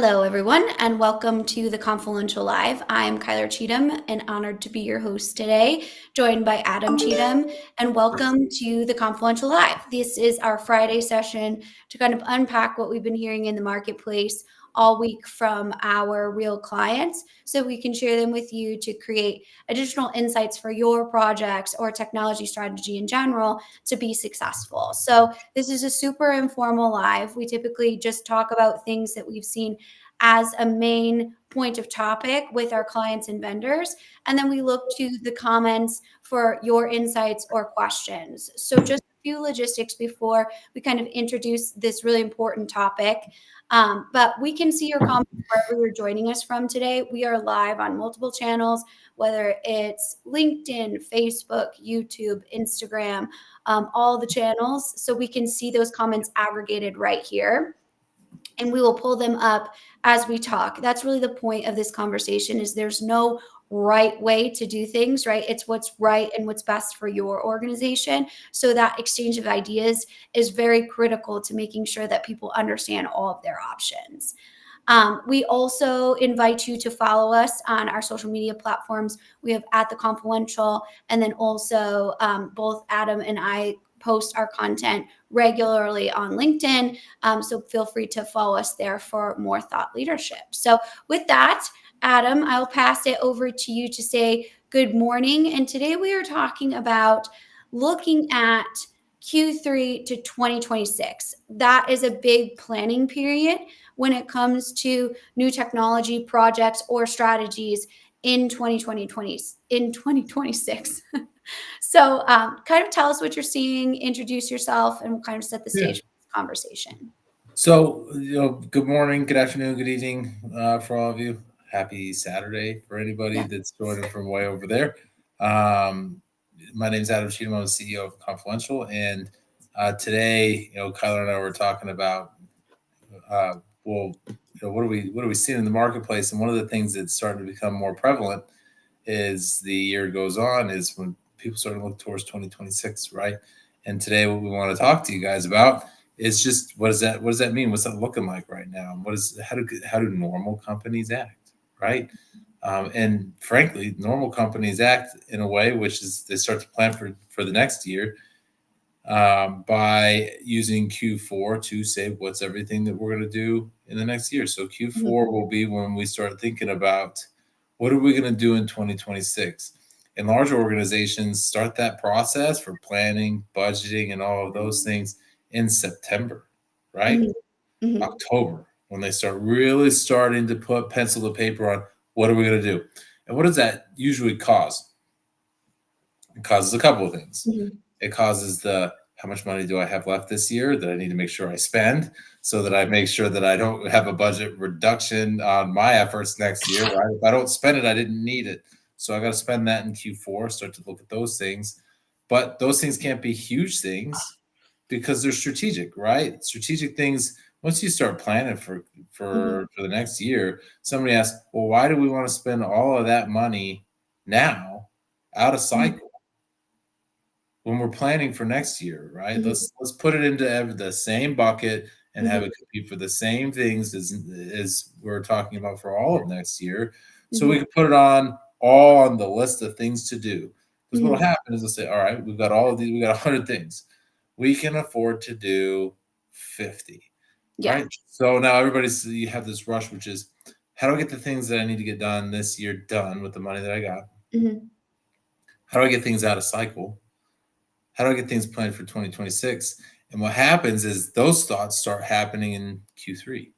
Hello, everyone, and welcome to the Confluential Live. I'm Kyler Cheatham and honored to be your host today, joined by Adam Cheatham. And welcome to the Confluential Live. This is our Friday session to kind of unpack what we've been hearing in the marketplace all week from our real clients so we can share them with you to create additional insights for your projects or technology strategy in general to be successful. So this is a super informal live. We typically just talk about things that we've seen as a main point of topic with our clients and vendors. And then we look to the comments for your insights or questions. So just a few logistics before we kind of introduce this really important topic. But we can see your comments wherever you're joining us from today. We are live on multiple channels, whether it's LinkedIn, Facebook, YouTube, Instagram, all the channels. So we can see those comments aggregated right here. And we will pull them up as we talk. That's really the point of this conversation is there's no right way to do things, right? It's what's right and what's best for your organization. So that exchange of ideas is very critical to making sure that people understand all of their options. We also invite you to follow us on our social media platforms. We have at the Confluential, and then also both Adam and I post our content regularly on LinkedIn. So feel free to follow us there for more thought leadership. So with that, Adam, I'll pass it over to you to say good morning. And today we are talking about looking at Q3 to 2026. That is a big planning period when it comes to new technology projects or strategies in 2026. So kind of tell us what you're seeing, introduce yourself, and we'll kind of set the stage for this conversation. So, good morning, good afternoon, good evening for all of you. Happy Saturday for anybody that's joining from way over there. My name is Adam Cheatham. I'm the CEO of Confluential. And today, Kyler and I were talking about, what are we seeing in the marketplace? And one of the things that's starting to become more prevalent is the year goes on is when people start to look towards 2026, right? And today what we want to talk to you guys about is just what does that mean? What's that looking like right now? How do normal companies act, right? And frankly, normal companies act in a way which is they start to plan for the next year by using Q4 to say what's everything that we're going to do in the next year. So Q4 will be when we start thinking about what are we going to do in 2026. And larger organizations start that process for planning, budgeting, and all of those things in September, right? Mm-hmm. October, when they start really starting to put pencil to paper on what are we going to do. And what does that usually cause? It causes a couple of things. Mm-hmm. It causes how much money do I have left this year that I need to make sure I spend so that I make sure that I don't have a budget reduction on my efforts next year, right? If I don't spend it, I didn't need it. So I got to spend that in Q4, start to look at those things. But those things can't be huge things because they're strategic, right? Strategic things, once you start planning for the next year, somebody asks, well, why do we want to spend all of that money now out of cycle? When we're planning for next year, right? Mm-hmm. Let's put it into the same bucket and have it compete for the same things as we're talking about for all of next year. So we can put it all on the list of things to do. Because what will happen is they'll say, all right, we've got all of these, we got 100 things. We can afford to do 50. Yeah. Right. So now you have this rush, which is how do I get the things that I need to get done this year done with the money that I got? Mm-hmm. How do I get things out of cycle? How do I get things planned for 2026? And what happens is those thoughts start happening in Q3,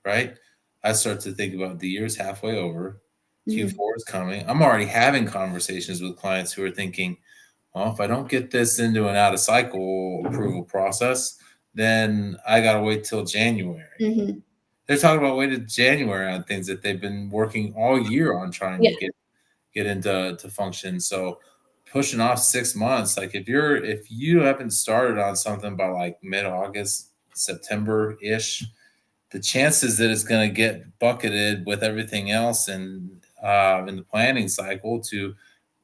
right? I start to think about the year's halfway over. Q4 is coming. I'm already having conversations with clients who are thinking, well, if I don't get this into an out of cycle approval process, then I got to wait till January. They're talking about waiting January on things that they've been working all year on trying to get into function. So pushing off 6 months, like if you haven't started on something by like mid-August, September-ish, the chances that it's going to get bucketed with everything else and in the planning cycle to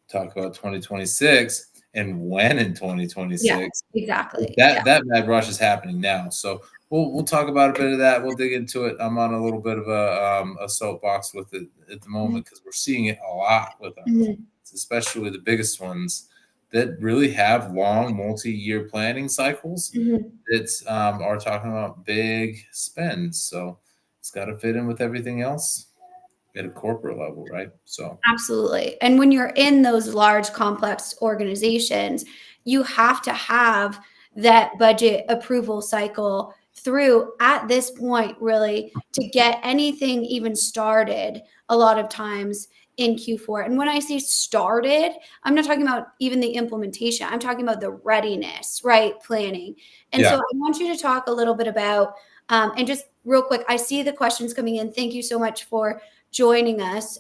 talk about 2026 and when in 2026. Yeah, exactly. That mad rush is happening now. So we'll talk about a bit of that. We'll dig into it. I'm on a little bit of a soapbox with it at the Mhm. moment because we're seeing it a lot with our Mhm. clients, especially the biggest ones that really have long multi-year planning cycles Mhm. that are talking about big spends. So it's got to fit in with everything else at a corporate level, right? So Absolutely. And when you're in those large, complex organizations, you have to have that budget approval cycle through at this point, really, to get anything even started a lot of times in Q4. And when I say started, I'm not talking about even the implementation, I'm talking about the readiness, right? Planning. And so yeah. I want you to talk a little bit about, and just real quick, I see the questions coming in. Thank you so much for joining us.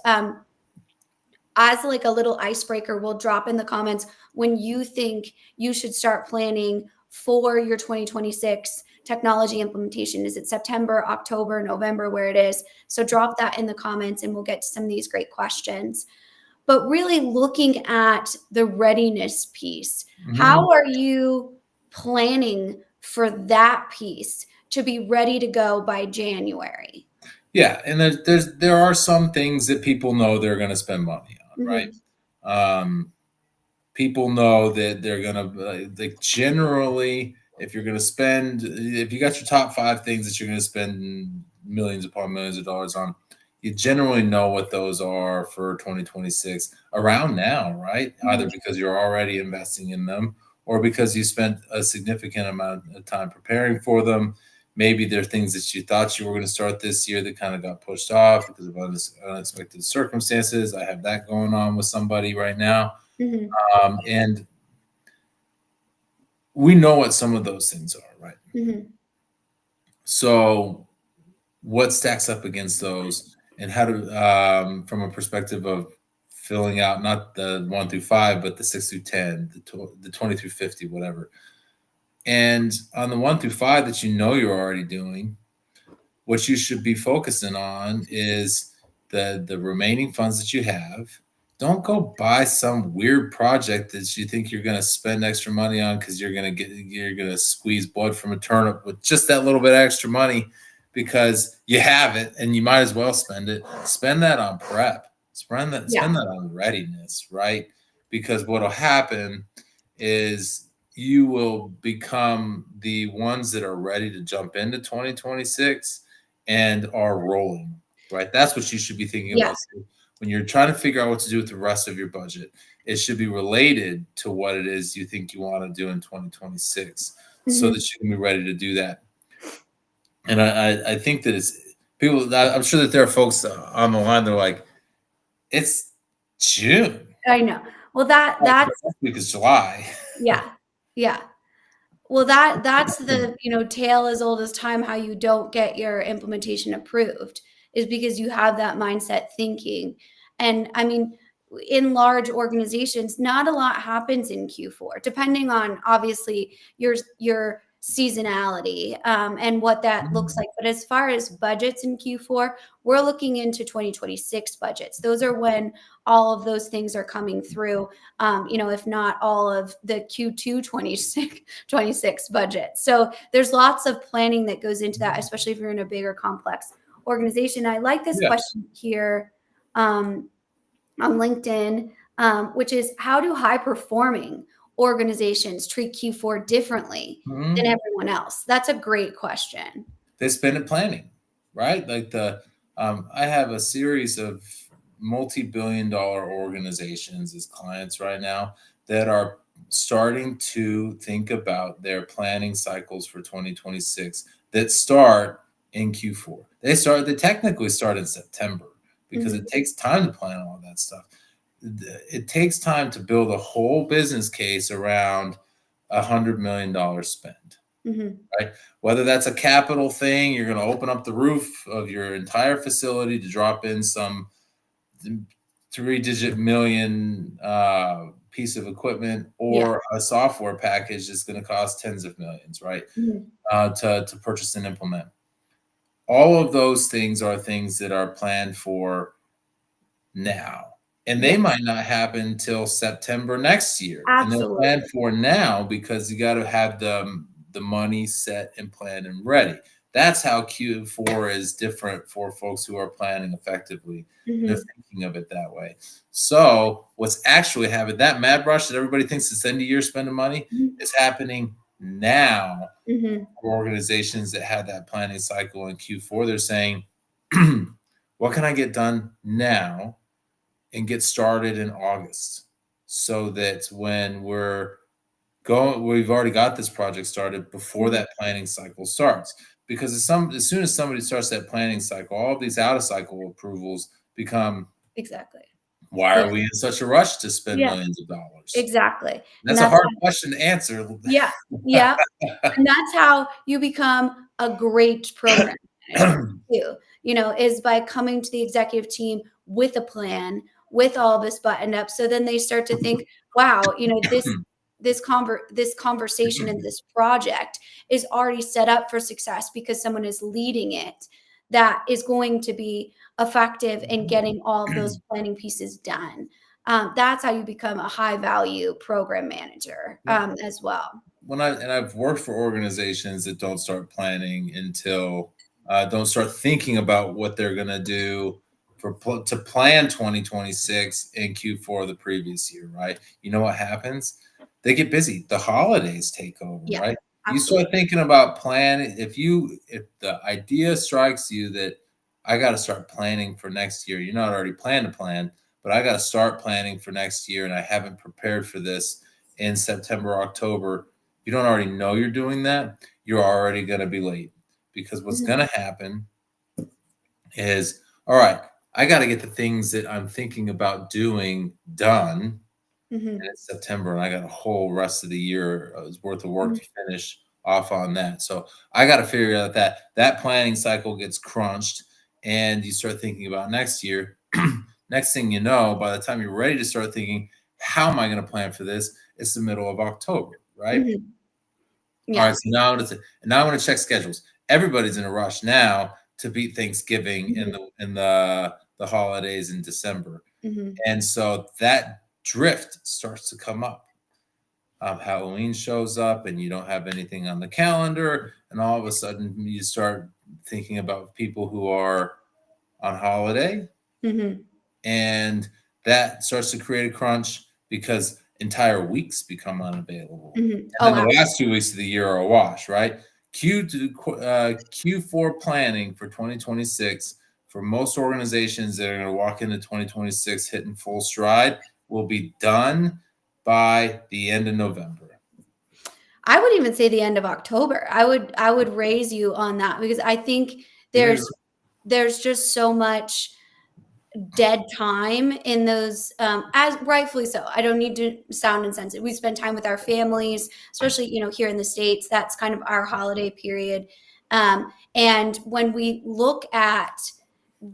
As like a little icebreaker, we'll drop in the comments when you think you should start planning for your 2026 technology implementation. Is it September, October, November, where it is? So drop that in the comments and we'll get to some of these great questions. But really looking at the readiness piece, Mhm. how are you planning for that piece to be ready to go by January? Yeah, and there are some things that people know they're going to spend money on, right? Mhm. Um, People know that they're going to like generally if you're going to spend if you got your top five things that you're going to spend millions upon millions of dollars on, you generally know what those are for 2026 around now, right? Either Mhm. because you're already investing in them or because you spent a significant amount of time preparing for them. Maybe there are things that you thought you were going to start this year that kind of got pushed off because of unexpected circumstances. I have that going on with somebody right now. Mhm. And we know what some of those things are, right? Mhm. So, what stacks up against those, and how to, from a perspective of filling out not the 1 through 5, but the 6 through 10, the 20 through 50, whatever. And on the 1 through 5 that you know you're already doing, what you should be focusing on is the remaining funds that you have. Don't go buy some weird project that you think you're going to spend extra money on because you're going to squeeze blood from a turnip with just that little bit of extra money because you have it and you might as well spend it. Spend that on prep. Yeah. Spend that on readiness, right? Because what'll happen is you will become the ones that are ready to jump into 2026 and are rolling, right? That's what you should be thinking Yeah. about when you're trying to figure out what to do with the rest of your budget. It should be related to what it is you think you want to do in 2026 so that Mhm. you can be ready to do that. And I think that it's people, I'm sure that there are folks on the line that are like, it's June. I know. Well, that's Next week is July. yeah. Yeah. Well, that's the, tale as old as time, how you don't get your implementation approved is because you have that mindset thinking. And I mean, in large organizations, not a lot happens in Q4, depending on obviously your seasonality and what that looks like. But as far as budgets in Q4, we're looking into 2026 budgets. Those are when all of those things are coming through. If not all of the Q2 26 budget. So there's lots of planning that goes into that, especially if you're in a bigger, complex organization. I like this Yes. question here on LinkedIn, which is how do high performing organizations treat Q4 differently than Mhm. everyone else? That's a great question. They spend it planning, right? Like I have a series of multi-billion-dollar organizations as clients right now that are starting to think about their planning cycles for 2026 that start in Q4. They technically start in September because Mhm. it takes time to plan all that stuff. It takes time to build a whole business case around $100 million spend, Mhm. right? Whether that's a capital thing, you're going to open up the roof of your entire facility to drop in some three-digit million piece of equipment, Yeah. or a software package that's going to cost tens of millions, right? Mhm. To purchase and implement. All of those things are things that are planned for now. And they Yeah. might not happen till September next year. And they're Absolutely. planned for now because you got to have the the money set and planned and ready. That's how Q4 is different for folks who are planning effectively. They're Mhm. thinking of it that way. So what's actually happening, that mad rush that everybody thinks it's end of year spending money, Mhm. is happening now Mhm. for organizations that had that planning cycle in Q4. They're saying, what can I get done now and get started in August so that when we've already got this project started before Mhm. that planning cycle starts. Because as soon as somebody starts that planning cycle, all of these out of cycle approvals become, Exactly. why Yeah. are we in such a ruch to spend Yeah. millions of dollars? Exactly. And That's a that's hard question to answer. yeah. Yeah. And that's how you become a great program manager too, is by coming to the executive team with a plan, with all this buttoned up. So then they start to think, wow, this conversation and this project is already set up for success because someone is leading it that is going to be effective in getting all of those planning pieces done. That's how you become a high value program manager Yeah. as well. I've worked for organizations that don't start planning until don't start thinking about what they're going to do to plan 2026 in Q4 of the previous year, right? You know what happens? They get busy. The holidays take over, Yeah, right? You start absolutely. thinking about planning. If the idea strikes you that I got to start planning for next year, you're not already planning to plan, but I got to start planning for next year, and I haven't prepared for this in September, October. You don't already know you're doing that, you're already going to be late, because what's Mhm, going to happen is, all right, I got to get the things that I'm thinking about doing done. And mhm, it's September, and I got a whole rest of the year worth of work mhm, to finish off on that. So I got to figure out that planning cycle gets crunched, and you start thinking about next year. Next thing you know, by the time you're ready to start thinking, how am I going to plan for this? It's the middle of October, right? mhm. All right, Yeah. so now I'm gonna check schedules. Everybody's in a rush now to beat Thanksgiving Mhm, in the holidays in December, mhm, and so that drift starts to come up. Halloween shows up, and you don't have anything on the calendar, and all of a sudden you start thinking about people who are on holiday, mhm, and that starts to create a crunch because entire weeks become unavailable. mhm. And Oh, then the last 2 weeks of the year are a wash, right? Q4 planning for 2026 for most organizations that are going to walk into 2026 hitting full stride will be done by the end of November. I would even say the end of October. I would raise you on that because I think You're there's just so much dead time in those, as rightfully so. I don't need to sound insensitive. We spend time with our families, especially here in the States. That's kind of our holiday period. And when we look at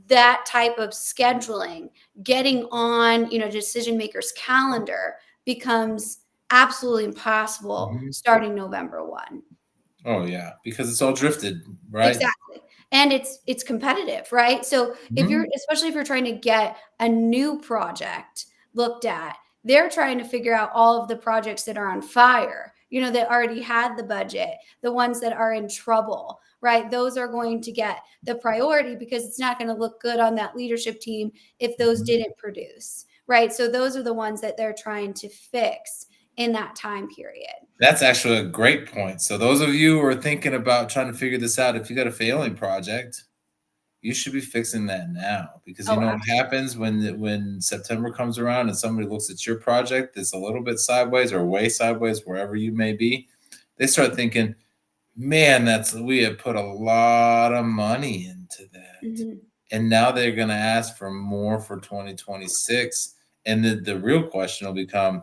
that type of scheduling, getting on decision makers calendar becomes absolutely impossible Mhm. starting November 1. Oh yeah, because it's all drifted, right? Exactly. And it's competitive, right? So if you're Mhm. especially if you're trying to get a new project looked at, they're trying to figure out all of the projects that are on fire, that already had the budget, the ones that are in trouble, right? Those are going to get the priority because it's not going to look good on that leadership team if those Mhm. didn't produce, right? So those are the ones that they're trying to fix in that time period. That's actually a great point. So those of you who are thinking about trying to figure this out, if you got a failing project, you should be fixing that now, because you Oh, know what absolutely. happens when September comes around and somebody looks at your project that's a little bit sideways or way sideways, wherever you may be. They start thinking, man, that's we have put a lot of money into that. Mhm. And now they're going to ask for more for 2026. And the real question will become,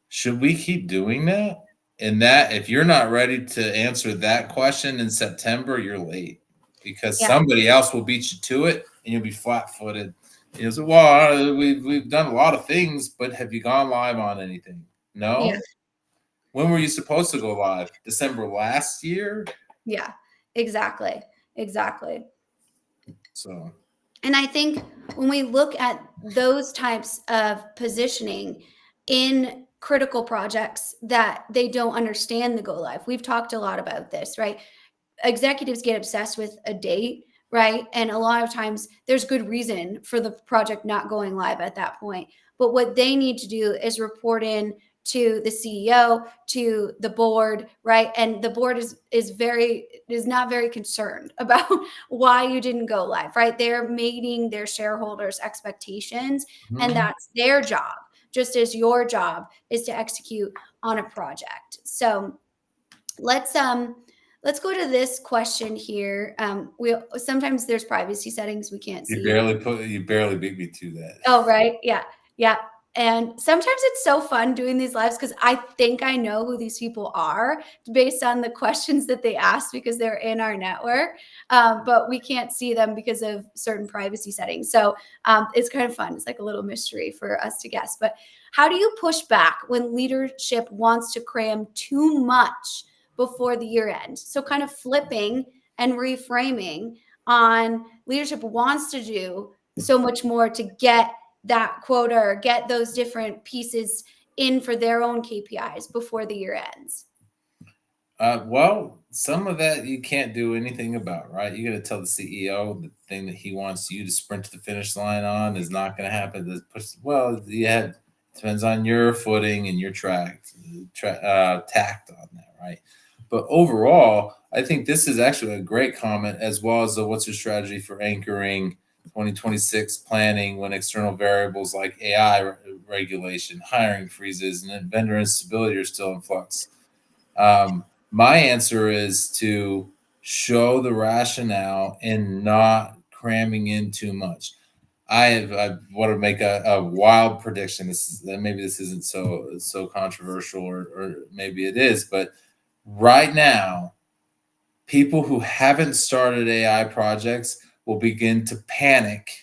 should we keep doing that? And that, if you're not ready to answer that question in September, you're late, because Yeah. somebody else will beat you to it, and you'll be flat-footed. You know, so, well, we've done a lot of things, but have you gone live on anything? Yeah. No. When were you supposed to go live? December last year. Yeah, exactly. Exactly. So And I think when we look at those types of positioning in critical projects that they don't understand the go live. We've talked a lot about this, right? Executives get obsessed with a date, right? And a lot of times there's good reason for the project not going live at that point. But what they need to do is report in to the CEO, to the board, right? And the board is not very concerned about why you didn't go live, right? They're meeting their shareholders' expectations, and Mhm. that's their job, just as your job is to execute on a project. So let's let's go to this question here. We sometimes there's privacy settings we can't see. You barely beat me to that. Oh, right. Yeah. Yeah. And sometimes it's so fun doing these lives because I think I know who these people are based on the questions that they ask because they're in our network. But we can't see them because of certain privacy settings. So it's kind of fun. It's like a little mystery for us to guess. But how do you push back when leadership wants to cram too much before the year end? So kind of flipping and reframing on leadership wants to do so much more to get that quota or get those different pieces in for their own KPIs before the year ends. Well, some of that you can't do anything about, right? You got to tell the CEO the thing that he wants you to sprint to the finish line on is not going to happen. Well, yeah, it depends on your footing and your tact on that, right? But overall, I think this is actually a great comment, as well as what's your strategy for anchoring 2026 planning when external variables like regulation, hiring freezes, and vendor instability are still in flux. My answer is to show the rationale and not cramming in too much. I want to make a wild prediction. Maybe this isn't so controversial, or maybe it is, but right now, people who haven't started AI projects will begin to panic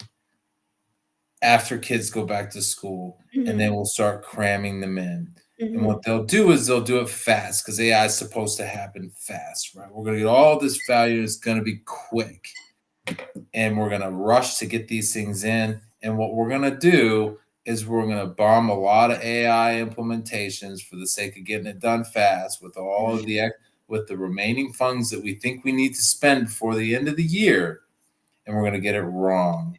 after kids go back to school, and they Mm-hmm. will start cramming them in. And Mm-hmm. what they'll do is they'll do it fast because AI is supposed to happen fast, right? We're going to get all this value. It's going to be quick, and we're going to rush to get these things in. And what we're going to do is we're going to bomb a lot of AI implementations for the sake of getting it done fast with the remaining funds that we think we need to spend before the end of the year, and we're going to get it wrong,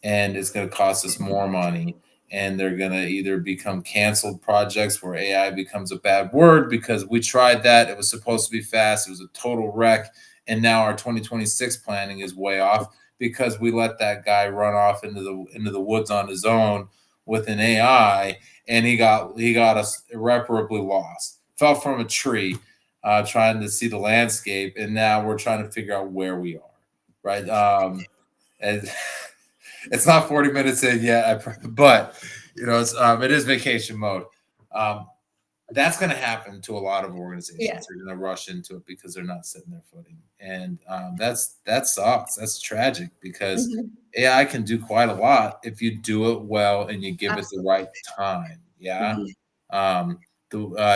and it's going to cost us more money, and they're going to either become canceled projects where AI becomes a bad word because we tried that, it was supposed to be fast, it was a total wreck, and now our 2026 planning is way off because we let that guy run off into the woods on his own with an AI, and he got us irreparably lost, fell from a tree, trying to see the landscape, and now we're trying to figure out where we are, right? And it's not 40 minutes in yet, but it is vacation mode. Um, that's going to happen to a lot of Yeah. organizations. They're going to rush into it because they're not setting their footing, and that sucks. That's tragic because Mm-hmm. AI can do quite a lot if you do it well and you give it the Absolutely. right time. Yeah. Mm-hmm. Um,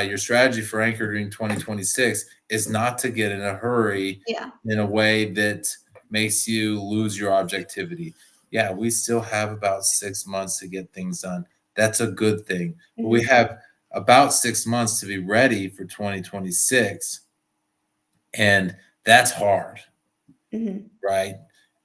your strategy for anchoring 2026 is not to get in a hurry Yeah. in a way that makes you lose your objectivity. Yeah, we still have about 6 months to get things done. That's a good thing. But we Mm-hmm. have about 6 months to be ready for 2026. And that's hard, Mm-hmm. right?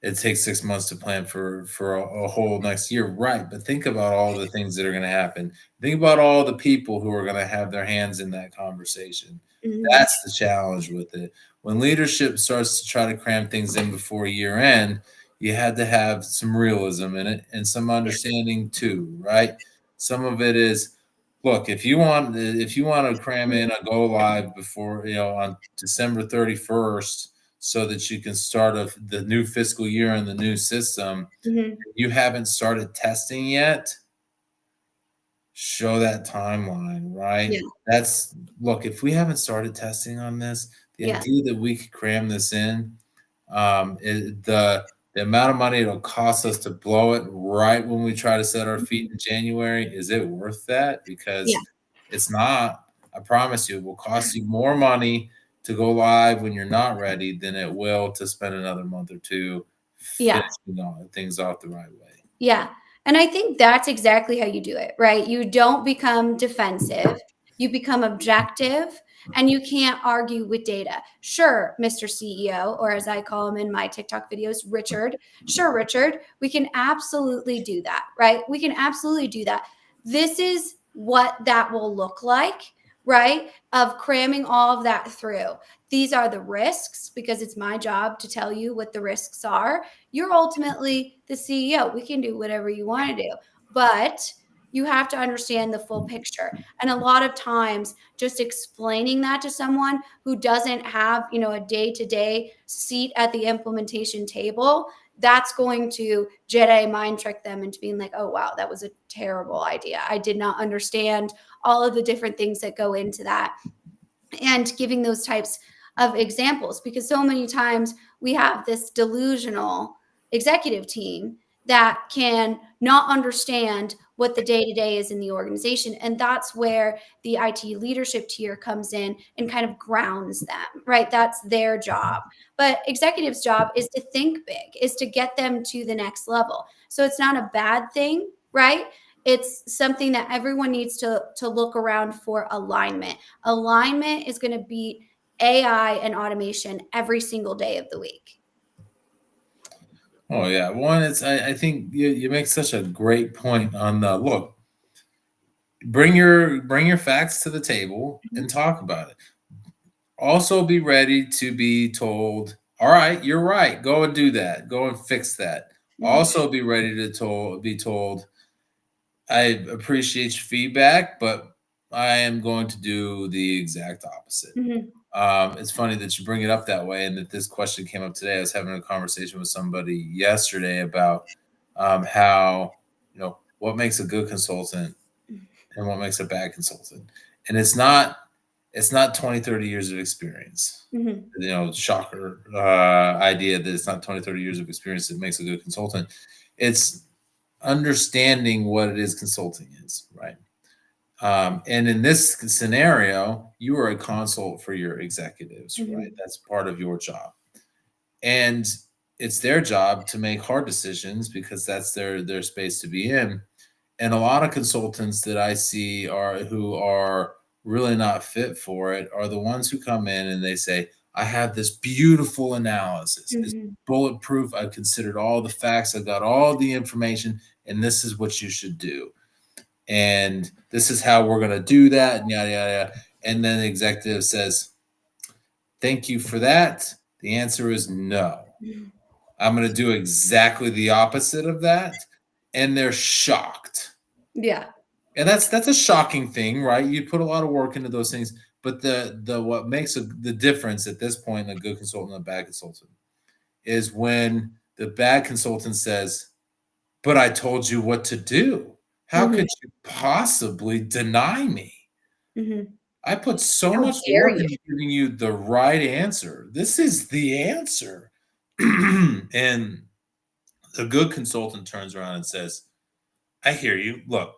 It takes 6 months to plan for a whole next year, right? But think about all the things that are going to happen. Think about all the people who are going to have their hands in that conversation. Mm-hmm. That's the challenge with it. When leadership starts to try to cram things in before year end, you had to have some realism in it and some Yeah. understanding too, right? Some of it is, look, if you want to cram in a go live before on December 31st, so that you can start the new fiscal year in the new system, Mm-hmm. you haven't started testing yet, show that timeline, right? Yeah. Look, if we haven't started testing on this, the Yeah. idea that we could cram this in, the amount of money it'll cost us to blow it right when we try to set our feet Mm-hmm. in January, is it worth that? Yeah. Because it's not. I promise you, it will cost you more money to go live when you're not ready than it will to spend another month or two Yeah. finishing things off the right way. Yeah. And I think that's exactly how you do it, right? You don't become defensive, you become objective, and you can't argue with data. Sure, Mr. CEO, or as I call him in my TikTok videos, Richard. Sure, Richard, we can absolutely do that, right? We can absolutely do that. This is what that will look like, right? Of cramming all of that through. These are the risks because it's my job to tell you what the risks are. You're ultimately the CEO. We can do whatever you want to do, but you have to understand the full picture. And a lot of times, just explaining that to someone who doesn't have, a day-to-day seat at the implementation table, that's going to Jedi mind trick them into being like, oh, wow, that was a terrible idea. I did not understand all of the different things that go into that, and giving those types of examples, because so many times we have this delusional executive team that can not understand what the day to day is in the organization. And that's where the IT leadership tier comes in and kind of grounds them, right? That's their job. But executives' job is to think big, is to get them to the next level. So it's not a bad thing, right? It's something that everyone needs to look around for alignment. Alignment is going to beat AI and automation every single day of the week. Oh yeah, one. I think you make such a great point on the look. Bring your facts to the table Mhm. and talk about it. Also, be ready to be told, "All right, you're right. Go and do that. Go and fix that." Mhm. Also, be ready to be told, "I appreciate your feedback, but I am going to do the exact opposite." Mhm. It's funny that you bring it up that way, and that this question came up today. I was having a conversation with somebody yesterday about how what makes a good consultant and what makes a bad consultant, and it's not 20, 30 years of experience. Mhm. Shocker idea that it's not 20, 30 years of experience that makes a good consultant. It's understanding what it is consulting is, right? And in this scenario, you are a consult for your executives, right? Mhm. That's part of your job. And it's their job to make hard decisions because that's their space to be in. And a lot of consultants that I see are who are really not fit for it are the ones who come in and they say, I have this beautiful analysis. It's Mhm. bulletproof. I've considered all the facts, I've got all the information, and this is what you should do. And this is how we're gonna do that, and yada yada yada. And then the executive says, thank you for that. The answer is no. Mhm. I'm going to do exactly the opposite of that. And they're shocked. Yeah. And that's a shocking thing, right? You put a lot of work into those things, but the what makes the difference at this point in a good consultant and a bad consultant is when the bad consultant says, "But I told you what to do. How Mhm. could you possibly deny me? Mhm. I put so How much dare work you? into giving you the right answer. This is the answer." And a good consultant turns around and says, I hear you. Look,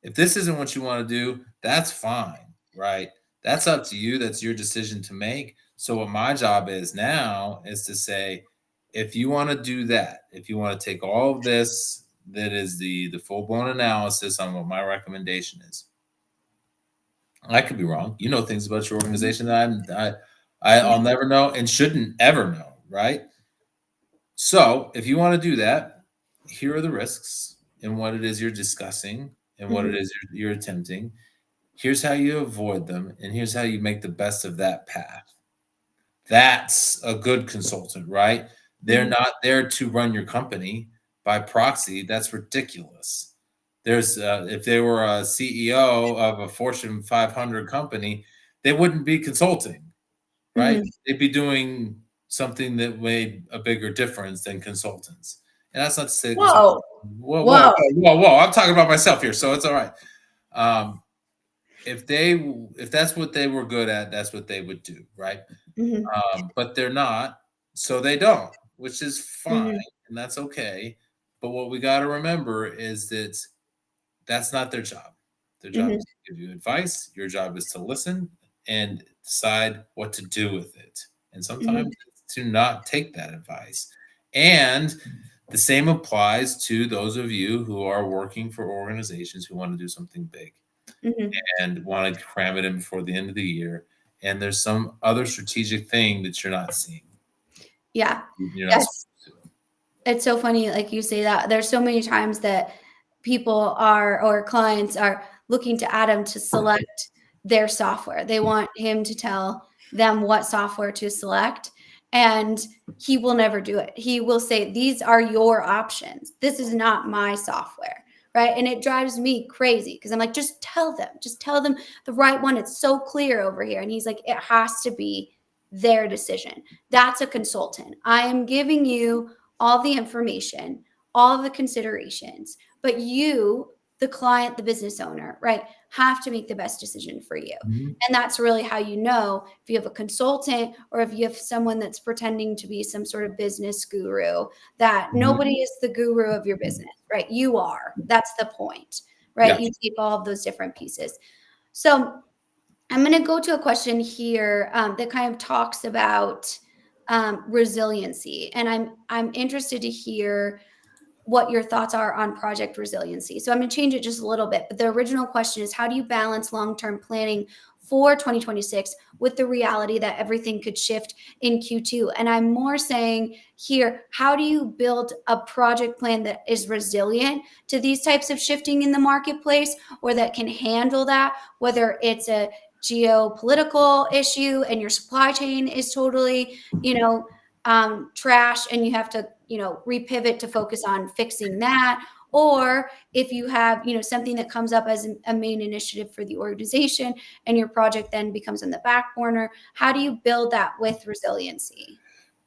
if this isn't what you want to do, that's fine, right? That's up to you. That's your decision to make. So, what my job is now is to say, if you want to do that, if you want to take all of this, that is the full blown analysis on what my recommendation is. I could be wrong. You know things about your Mhm. organization that I'll Mhm. never know and shouldn't ever know, right? So if you want to do that, here are the risks and what it is you're discussing and what it Mhm. is you're attempting. Here's how you avoid them, and here's how you make the best of that path. That's a good consultant, right? They're Mhm. not there to run your company by proxy. That's ridiculous. If they were a CEO of a Fortune 500 company, they wouldn't be consulting, right? Mhm. They'd be doing something that made a bigger difference than consultants. And that's not to say consultants. Whoa. Whoa, whoa, Whoa. whoa, whoa, whoa! I'm talking about myself here, so it's all right. Um, if that's what they were good at, that's what they would do, right? Mhm. But they're not, so they don't, which is fine, Mhm. and that's okay. But what we got to remember is that that's not their job. Their job Mhm. is to give you advice. Your job is to listen and decide what to do with it. And Mhm. sometimes it's to not take that advice. And The same applies to those of you who are working for organizations who want to do something big Mhm. and want to cram it in before the end of the year. And there's some other strategic thing that you're not seeing. Yeah. You're not Yes. supposed to. It's so funny, like you say that. There's so many times that people are or clients are looking to Adam to select their software. They want him to tell them what software to select, and he will never do it. He will say, "These are your options. This is not my software." Right? And it drives me crazy because I'm like, just tell them the right one. It's so clear over here. And he's like, it has to be their decision. That's a consultant. I am giving you all the information, all of the considerations, but you, the client, the business owner, right, have to make the best decision for you. Mhm. And that's really how you know if you have a consultant or if you have someone that's pretending to be some sort of business guru, that Mhm. nobody is the guru of your business, right? You are. That's the point, Yeah. right? You take all of those different pieces. So I'm going to go to a question here that kind of talks about resiliency, and I'm interested to hear what your thoughts are on project resiliency. So I'm going to change it just a little bit, but the original question is, how do you balance long-term planning for 2026 with the reality that everything could shift in Q2? And I'm more saying here, how do you build a project plan that is resilient to these types of shifting in the marketplace, or that can handle that, whether it's a geopolitical issue and your supply chain is totally, trash, and you have to, repivot to focus on fixing that. Or if you have, something that comes up as a main initiative for the organization and your project then becomes on the back burner, how do you build that with resiliency?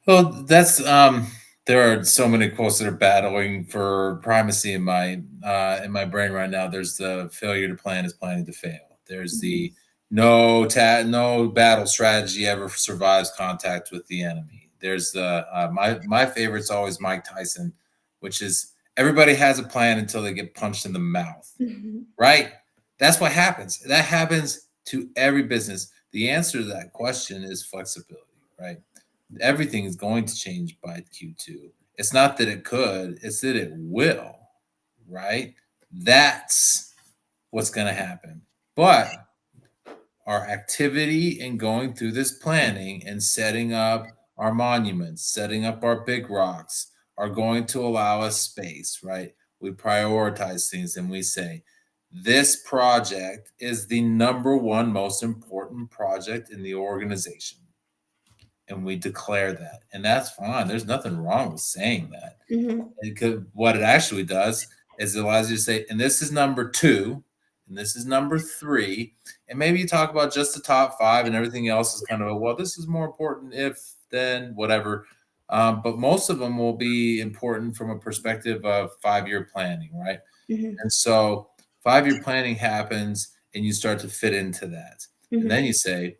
Well, that's there are so many quotes that are battling for primacy in my brain right now. There's the failure to plan is planning to fail. There's Mhm. the no battle strategy ever survives contact with the enemy. There's the my favorite's always Mike Tyson, which is everybody has a plan until they get punched in the mouth. Mhm. Right? That's what happens. That happens to every business. The answer to that question is flexibility, right? Everything is going to change by Q2. It's not that it could, it's that it will, right? That's what's going to happen. But our activity in going through this planning and setting up our monuments, setting up our big rocks are going to allow us space, right? We prioritize things and we say, this project is the number one most important project in the organization. And we declare that. And that's fine. There's nothing wrong with saying that. Mhm. What it actually does is it allows you to say, and this is number two, and this is number three, and maybe you talk about just the top five, and everything else is kind of a, well, this is more important if then whatever. But most of them will be important from a perspective of 5 year planning, right? Mhm. And so 5 year planning happens, and you start to fit into that, and Mhm. then you say,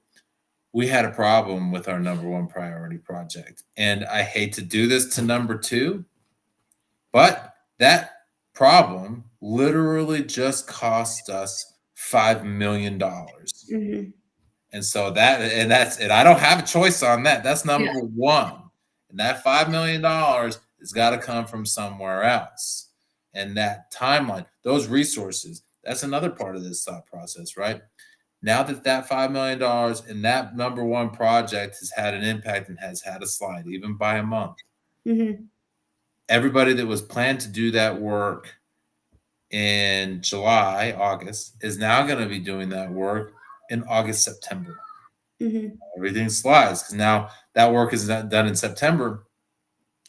we had a problem with our number one priority project, and I hate to do this to number two, but that problem literally just cost us $5 million. Mhm. And so and I don't have a choice on that. That's Yeah. number one. And that $5 million has got to come from somewhere else. And that timeline, those resources, that's another part of this thought process, right? Now that that $5 million and that number one project has had an impact and has had a slide, even by a month, Mhm. everybody that was planned to do that work in July, August, is now going to be doing that work in August, September. Mhm. Everything slides because now that work is not done in September.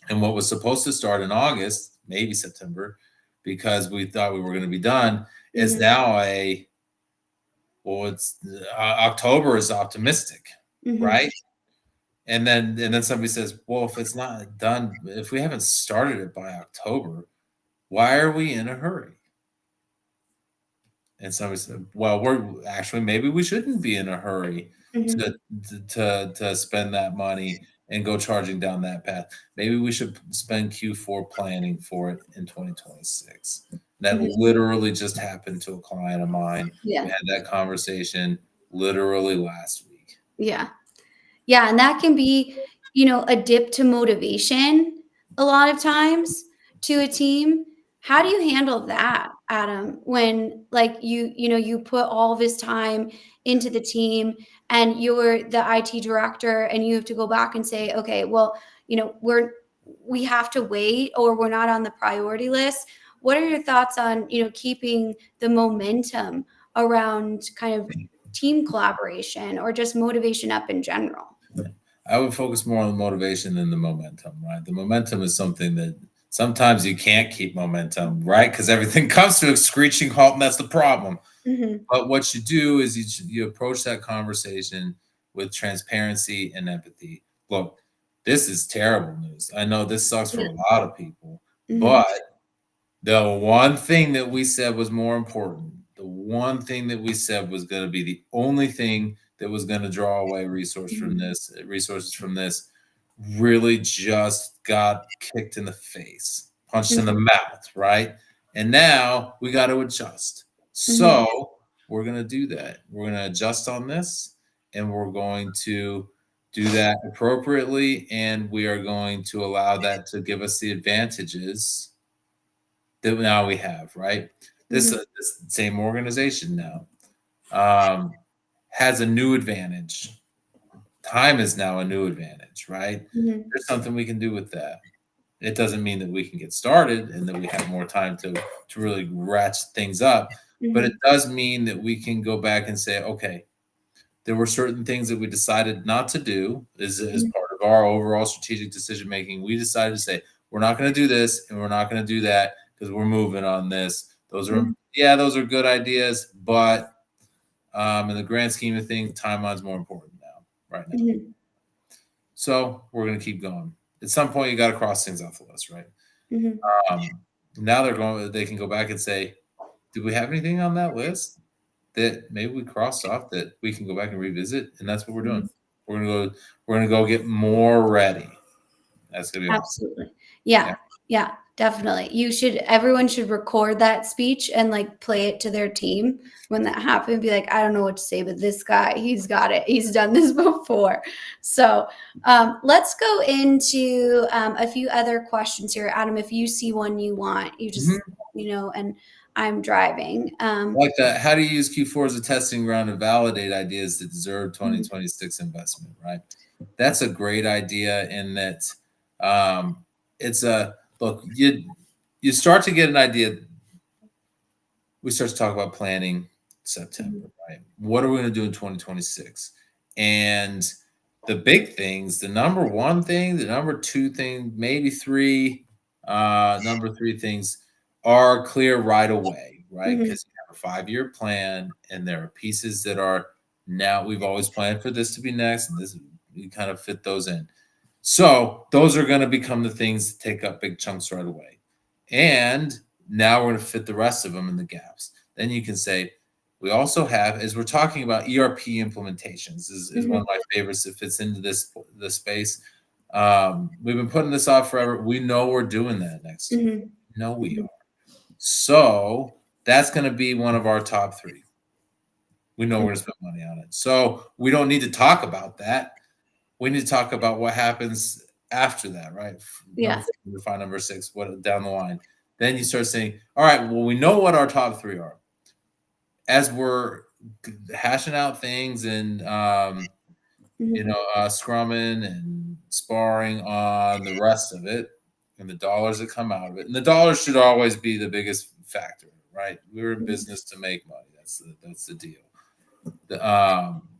And what was supposed to start in August, maybe September, because we thought we were going to be done, is Mhm. now it's October is optimistic, Mhm. right? And then somebody says, well, if it's not done, if we haven't started it by October, why are we in a hurry? And somebody said, well, we're actually maybe we shouldn't be in a hurry to Mhm. to spend that money and go charging down that path. Maybe we should spend Q4 planning for it in 2026. That Mhm. literally just happened to a client of mine. We Yeah. had that conversation literally last week. Yeah. Yeah, and that can be, a dip to motivation a lot of times. to a team. How do you handle that, Adam, when like you put all this time into the team and you're the IT director and you have to go back and say, okay, well, we have to wait or we're not on the priority list. What are your thoughts on, keeping the momentum around kind of team collaboration or just motivation up in general? I would focus more on the motivation than the momentum, right? The momentum is something that sometimes you can't keep momentum, right? Because everything comes to a screeching halt, and that's the problem. Mm-hmm. But what you do is you approach that conversation with transparency and empathy. Look, this is terrible news. I know this sucks for Yeah. a lot of people, Mm-hmm. but the one thing that we said was more important, the one thing that we said was going to be the only thing that was going to draw away resources from this, really just got kicked in the face, punched in the Mm-hmm. mouth, right? And now we got to adjust. Mm-hmm. So we're going to do that. We're going to adjust on this, and we're going to do that appropriately, and we are going to allow that to give us the advantages that now we have, right? Mm-hmm. This same organization now um, has a new advantage. Time is now a new advantage, right? Mm-hmm. There's something we can do with that. It doesn't mean that we can get started and that we have more time to really ratchet things up, but it Mm-hmm. does mean that we can go back and say, okay, there were certain things that we decided not to do as Mm-hmm. part of our overall strategic decision making. We decided to say we're not going to do this and we're not going to do that because we're moving on this. Mm-hmm. Those are good ideas, but in the grand scheme of things, timeline's more important now, right now. Mm-hmm. So we're going to keep going. At some point, you got to cross things off the list, right? Mm-hmm. Now they can go back and say, did we have anything on that list that maybe we crossed off that we can go back and revisit? And that's what we're doing. We're gonna go get more ready. That's gonna be awesome. Absolutely. Yeah. Yeah. Yeah, definitely. Everyone should record that speech and like play it to their team when that happened. Be like, I don't know what to say, but this guy, he's got it. He's done this before. So let's go into a few other questions here. Adam, if you see one you want, you just, Mhm. and I'm driving. Like that. How do you use Q4 as a testing ground to validate ideas that deserve Mhm. 2026 investment? Right. That's a great idea. In that, um, it's a look. You start to get an idea. We start to talk about planning September, Mhm. right? What are we going to do in 2026? And the big things, the number one thing, the number two thing, maybe three, number three things are clear right away, right? Mhm. Because you have a 5-year plan and there are pieces that are now we've always planned for this to be next, and this you kind of fit those in. So those are going to become the things that take up big chunks right away. And now we're going to fit the rest of them in the gaps. Then you can say, we also have, as we're talking about ERP implementations, is one of Mhm. my favorites that fits into this space. We've been putting this off forever. We know we're doing that next year. Mhm. No, we Mhm. are. So that's going to be one of our top three. We know we're going to spend money on it. So we don't need to talk about that. We need to talk about what happens after that, right? Number Yeah. 4, number 5, number 6, what down the line. Then you start saying, all right, well, we know what our top three are. As we're hashing out things and Mhm. scrumming and sparring on the rest of it and the dollars that come out of it. And the dollars should always be the biggest factor, right? We're in Mhm. business to make money. That's the deal.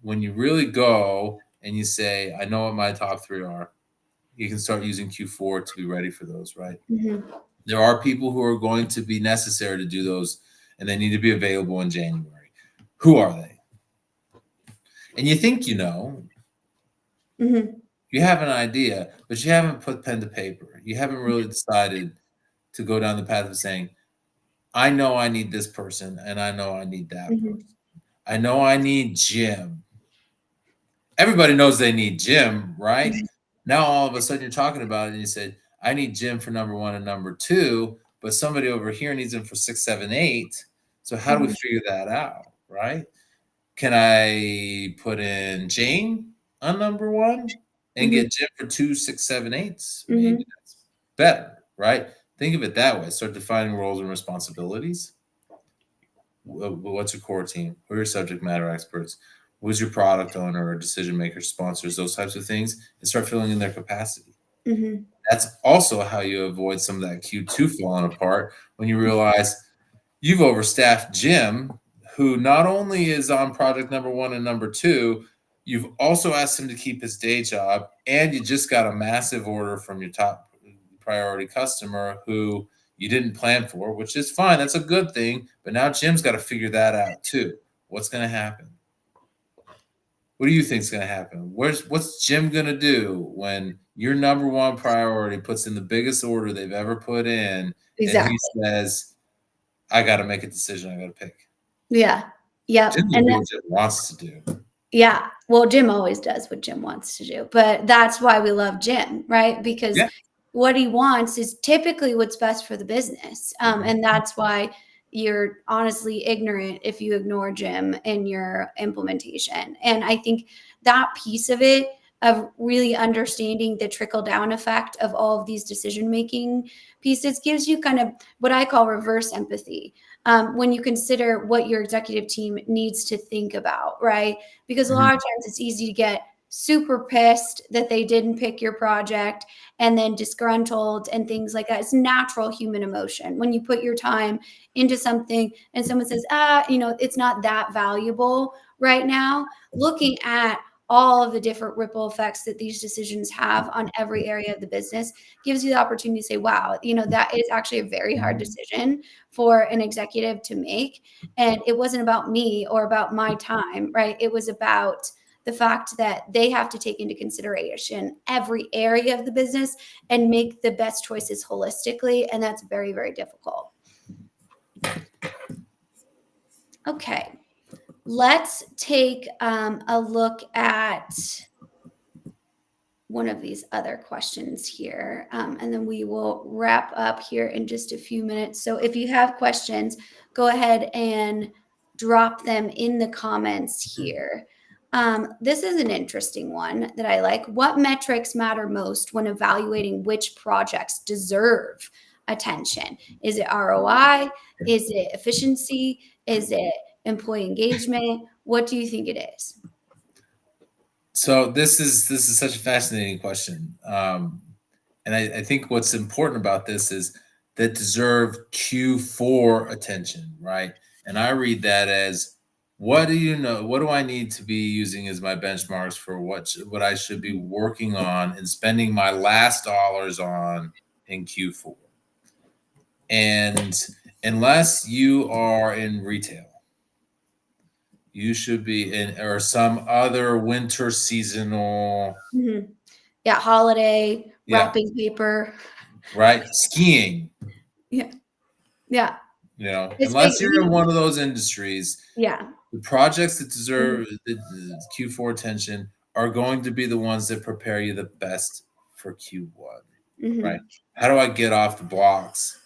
When you really go and you say, I know what my top three are, you can start using Q4 to be ready for those, right? Mhm. There are people who are going to be necessary to do those, and they need to be available in January. Who are they? And you think you know, Mhm. you have an idea, but you haven't put pen to paper. You haven't really decided to go down the path of saying, I know I need this person, and I know I need that person. Mhm. I know I need Jim. Everybody knows they need Jim, right? Mhm. Now all of a sudden you're talking about it and you said, I need Jim for number one and number two, but somebody over here needs him for 6, 7, 8. So how do we Mhm. figure that out, right? Can I put in Jane on number one and Mhm. get Jim for 2, 6, 7, 8s? Maybe Mhm. that's better, right? Think of it that way. Start defining roles and responsibilities. What's your core team? Who are your subject matter experts? Who's your product owner or decision maker, sponsors, those types of things, and start filling in their capacity. Mm-hmm. That's also how you avoid some of that Q2 falling apart when you realize you've overstaffed Jim, who not only is on project number 1 and number 2, you've also asked him to keep his day job, and you just got a massive order from your top priority customer who you didn't plan for, which is fine. That's a good thing. But now Jim's got to figure that out too. What's going to happen? What do you think is going to happen? What's Jim going to do when your number 1 priority puts in the biggest order they've ever put in, and he Exactly. says, I got to make a decision. I got to pick. Yeah. Yeah. Jim will And do what Jim wants to do. yeah. Well, Jim always does what Jim wants to do, but that's why we love Jim, right? Because Yeah. what he wants is typically what's best for the business. And that's why you're honestly ignorant if you ignore Jim in your implementation. And I think that piece of it, of really understanding the trickle down effect of all of these decision making pieces, gives you kind of what I call reverse empathy. When you consider what your executive team needs to think about, right? Because a lot of times it's easy to get super pissed that they didn't pick your project and then disgruntled and things like that. It's natural human emotion. When you put your time into something and someone says, it's not that valuable right now, looking at all of the different ripple effects that these decisions have on every area of the business gives you the opportunity to say, wow, that is actually a very hard decision for an executive to make. And it wasn't about me or about my time, right? It was about the fact that they have to take into consideration every area of the business and make the best choices holistically. And that's very, very difficult. Okay. Let's take a look at one of these other questions here, and then we will wrap up here in just a few minutes. So if you have questions, go ahead and drop them in the comments here. This is an interesting one that I like. What metrics matter most when evaluating which projects deserve attention? Is it ROI? Is it efficiency? Is it employee engagement? What do you think it is? So this is such a fascinating question, and I think what's important about this is that deserve Q4 attention, right? And I read that as, what do you know? What do I need to be using as my benchmarks for what I should be working on and spending my last dollars on in Q4? And unless you are in retail, you should be in, or some other winter seasonal. Mm-hmm. Yeah, holiday, Yeah, wrapping paper. right. Skiing, Yeah. Yeah. It's big. unless you're in one of those industries, Yeah. the projects that Mhm. deserve the Q4 attention are going to be the ones that prepare you the best for Q1, right? Mhm. How do I get off the blocks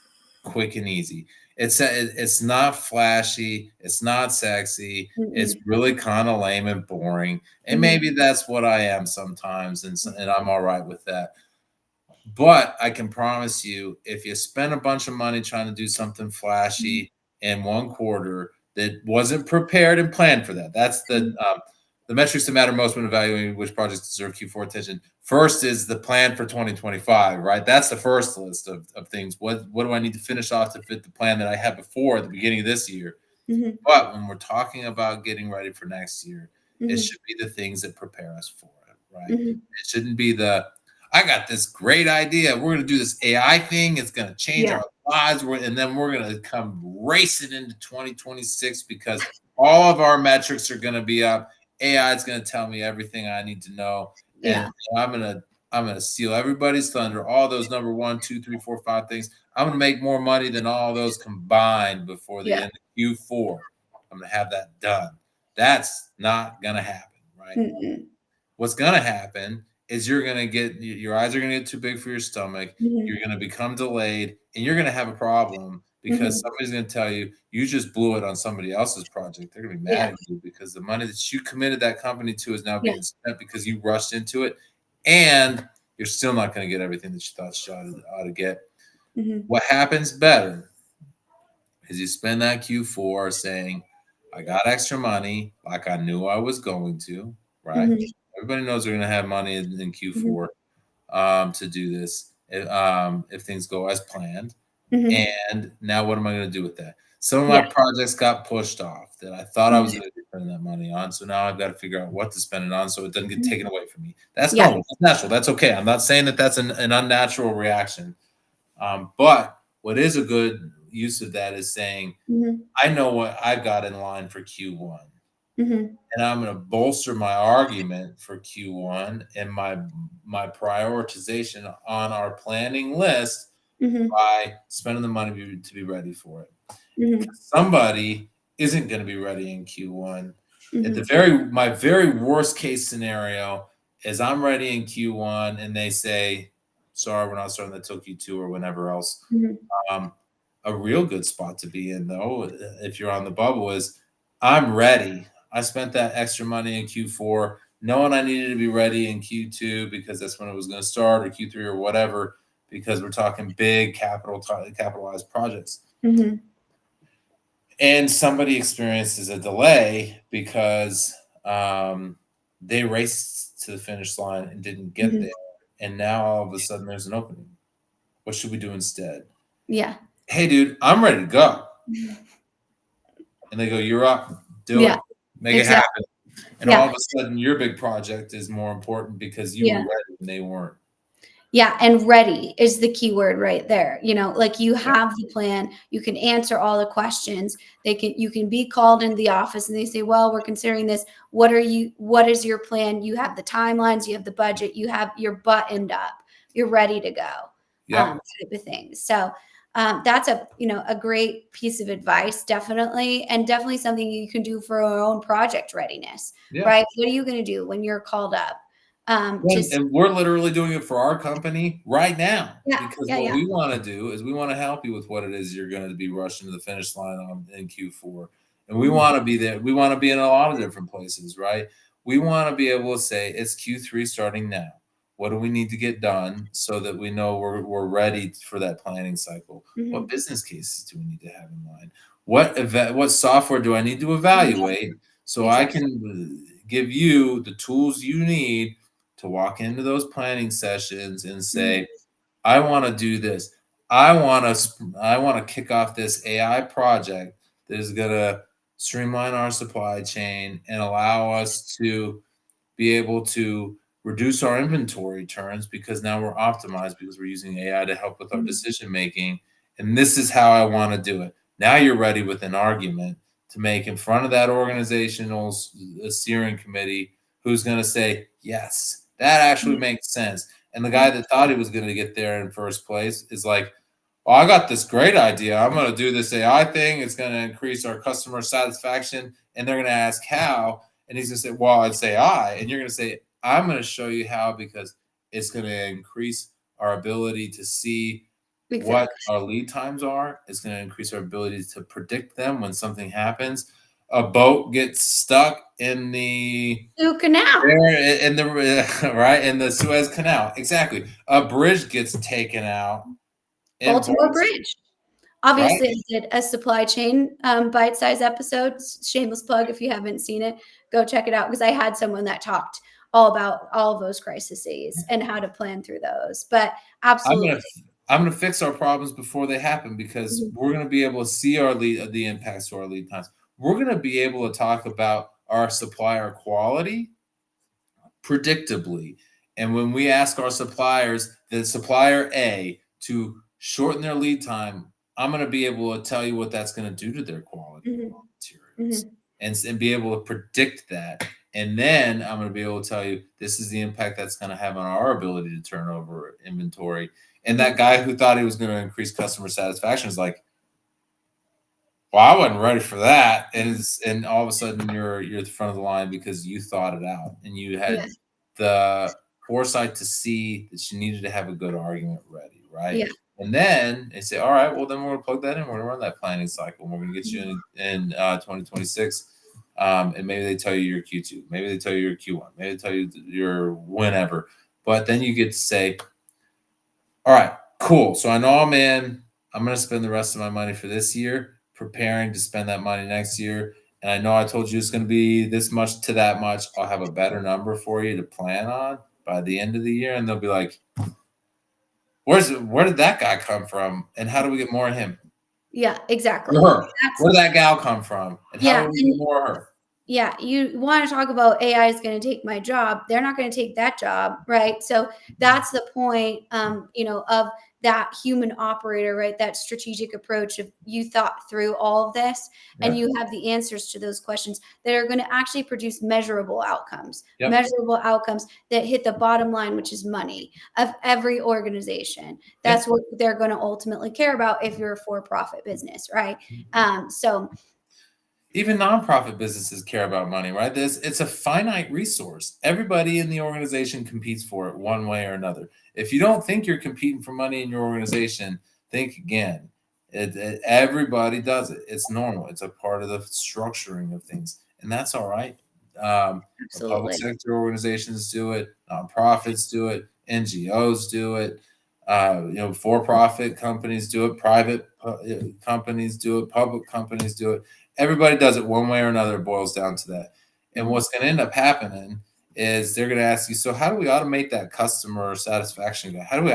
quick and easy? It's not flashy, it's not sexy, it's Mhm. really kind of lame and boring, and Mhm. maybe that's what I am sometimes, and I'm all right with that. But I can promise you, if you spend a bunch of money trying to do something Mhm. flashy in one quarter that wasn't prepared and planned for that, that's Mhm. the metrics that matter most when evaluating which projects deserve Q4 attention. First is the plan for 2025, right? That's the first list of things. What do I need to finish off to fit the plan that I had before at the beginning of this year? Mhm. But when we're talking about getting ready for next year, it Mhm. should be the things that prepare us for it, right? Mhm. It shouldn't be I got this great idea. We're going to do this AI thing. It's going to change Yeah. our lives. And then we're going to come racing into 2026 because all of our metrics are going to be up. AI is going to tell me everything I need to know. And Yeah. I'm going to steal everybody's thunder. All those number 1, 2, 3, 4, 5 things. I'm going to make more money than all those combined before the Yeah. end of Q4. I'm going to have that done. That's not going to happen, right? Mhm. What's going to happen is you're going to get, your eyes are going to get too big for your stomach. You're Mhm. going to become delayed, and you're going to have a problem because Mhm. somebody's going to tell you you just blew it on somebody else's project. They're going to be Yeah. mad at you because the money that you committed that company to is now Yeah. being spent because you rushed into it, and you're still not going to get everything that you thought you ought to get. Mhm. What happens better is you spend that Q4 saying, I got extra money like I knew I was going to, right? Mhm. Everybody knows they're going to have money in Mhm. Q4 to do this if things go as planned. Mhm. And now what am I going to do with that? Some of my Yeah. projects got pushed off that I thought I was Mhm. going to be spending that money on. So now I've got to figure out what to spend it on so it doesn't get Mhm. taken away from me. That's Yeah. normal. That's natural. That's okay. I'm not saying that that's an unnatural reaction. But what is a good use of that is saying, Mhm. I know what I've got in line for Q1, Mhm. and I'm going to bolster my argument for Q1 and my prioritization on our planning list Mhm. by spending the money to be ready for it. Mhm. Somebody isn't going to be ready in Q1. At the Mhm. my very worst case scenario is I'm ready in Q1 and they say, sorry, we're not starting until Q2 or whenever else. Mhm. Um, a real good spot to be in, though, if you're on the bubble, is I'm ready. I spent that extra money in Q4, knowing I needed to be ready in Q2 because that's when it was going to start, or Q3 or whatever, because we're talking big capitalized projects. Mhm. And somebody experiences a delay because um, they raced to the finish line and didn't get Mhm. there. And now all of a sudden there's an opening. What should we do instead? Yeah. Hey, dude, I'm ready to go. And they go, you're up, do Yeah. it, make it Exactly. happen. And all Yeah. of a sudden, your big project is more important because you were Yeah. ready and they weren't. Yeah, and ready is the key word right there. Like you Yeah. have the plan, you can answer all the questions. You can be called into the office and they say, "Well, we're considering this. What is your plan?" You have the timelines, you have the budget, you have your buttoned up. You're ready to go. Yep. Type of thing. So that's a great piece of advice, definitely, and definitely something you can do for your own project readiness, Yeah. right? What are you going to do when you're called up? Just And we're literally doing it for our company right now yeah, because yeah, what yeah. we want to do is we want to help you with what it is you're going to be rushing to the finish line on in Q4. And we Mhm. want to be there. We want to be in a lot of different places, right? We want to be able to say it's Q3 starting now. What do we need to get done so that we know we're ready for that planning cycle? What Mhm. business cases do we need to have in mind? What software do I need to Yeah, evaluate so I exactly. can give you the tools you need to walk into those planning sessions and Mhm. say, I want to do this. I want to kick off this AI project that is going to streamline our supply chain and allow us to be able to reduce our inventory turns because now we're optimized because we're using AI to help with our Mhm. decision making. And this is how I want to do it. Now you're ready with an argument to make in front of that organizational steering committee who's going to say, yes, that actually Mhm. makes sense. And the guy Mhm. that thought he was going to get there in first place is like, well, I got this great idea. I'm going to do this AI thing. It's going to increase our customer satisfaction. And they're going to ask how. And he's going to say, well, it's AI. And you're going to say, I'm going to show you how because it's going to increase our ability to see what Exactly. our lead times are. It's going to increase our ability to predict them when something happens. A boat gets stuck in the New canal, in the right in the Suez Canal. Exactly. A bridge gets taken out in Baltimore Baltimore, Bridge. right? Obviously, I did a supply chain bite-sized episode. Shameless plug if you haven't seen it, go check it out because I had someone that talked all about all of those crises and how to plan through those. But I'm gonna absolutely. I'm gonna fix our problems before they happen because Mhm. we're gonna be able to see the impacts to our lead times. We're gonna be able to talk about our supplier quality predictably. And when we ask our suppliers, the supplier A, to shorten their lead time, I'm going to be able to tell you what that's going to do to their quality of Mhm. raw materials Mhm. and be able to predict that. And then I'm going to be able to tell you this is the impact that's going to have on our ability to turn over inventory. And that Mhm. guy who thought he was going to increase customer satisfaction is like, well, I wasn't ready for that, and all of a sudden you're at the front of the line because you thought it out and you Yeah. had the foresight to see that you needed to have a good argument ready, right? Yeah. And then they say, all right, well then we're gonna plug that in. We're gonna run that planning cycle. And we're gonna get you Mhm. in 2026. And maybe they tell you your Q2, maybe they tell you your Q1, maybe they tell you your whenever. But then you get to say, all right, Cool. So I know I'm going to spend the rest of my money for this year, preparing to spend that money next year. And I know I told you it's going to be this much to that much. I'll have a better number for you to plan on by the end of the year. And they'll be like, where did that guy come from? And how do we get more of him? Yeah, exactly. Or her. That's Where did that gal come from? And how yeah, do we get and more of her? yeah, you want to talk about AI is going to take my job. They're not going to take that job, right? So that's the point, of that human operator, right? That strategic approach of you thought through all of this and Yep. you have the answers to those questions that are going to actually produce Yep. measurable outcomes that hit the bottom line, which is money of every organization. Yep. That's what they're going to ultimately care about if you're a for-profit business, right? So Even nonprofit businesses care about money, right? It's a finite resource. Everybody in the organization competes for it one way or another. If you don't think you're competing for money in your organization, think again. Everybody does it. It's normal. It's a part of the structuring of things, and that's all right. The public absolutely. sector organizations do it. Nonprofits do it. NGOs do it. For-profit companies do it. Private companies do it. Public companies do it. Everybody does it one way or another. It boils down to that. And Mhm. what's going to end up happening is they're going to ask you, so how do we automate that customer satisfaction guy? How do we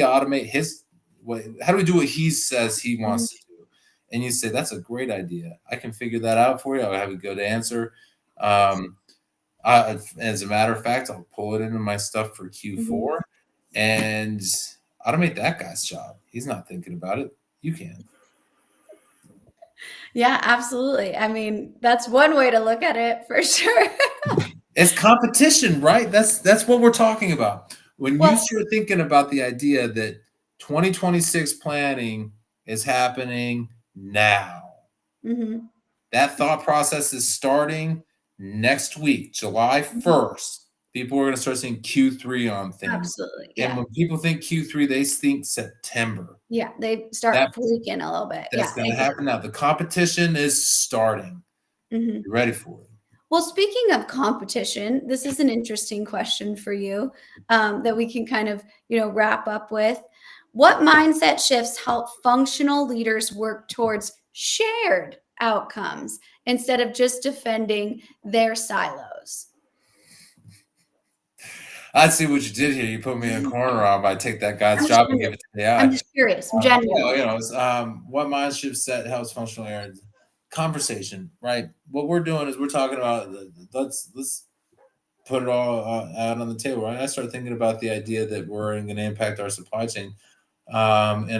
automate his way? How do we do what he says he Mhm. wants to do? And you say, that's a great idea. I can figure that out for you. I'll have a good answer. Um, as a matter of fact, I'll pull it into my stuff for Mhm. Q4 and automate that guy's job. He's not thinking about it. You can. Yeah, absolutely. I mean, that's one way to look at it for sure. It's competition, right? That's what we're talking about. When you Well, start thinking about the idea that 2026 planning is happening now, mhm, that thought process is starting next week, July mhm, 1st. People are going to start seeing Q3 on things. absolutely. And Yeah. when people think Q3, they think September. Yeah, they start That's freaking a little bit. that's Yeah, going to happen exactly. now. The competition is starting. Mhm. You ready for it? Well, speaking of competition, this is an interesting question for you, that we can kind of, wrap up with. What mindset shifts help functional leaders work towards shared outcomes instead of just defending their silos? I see what you did here. You put me in a corner on by take that guy's I'm just job and give curious. it to the I'm AI. just curious, Yeah, genuinely. what mind shift set helps functional areas. Conversation, right? What we're doing is we're talking about let's put it all out on the table, right? I started thinking about the idea that we're going to impact our supply chain in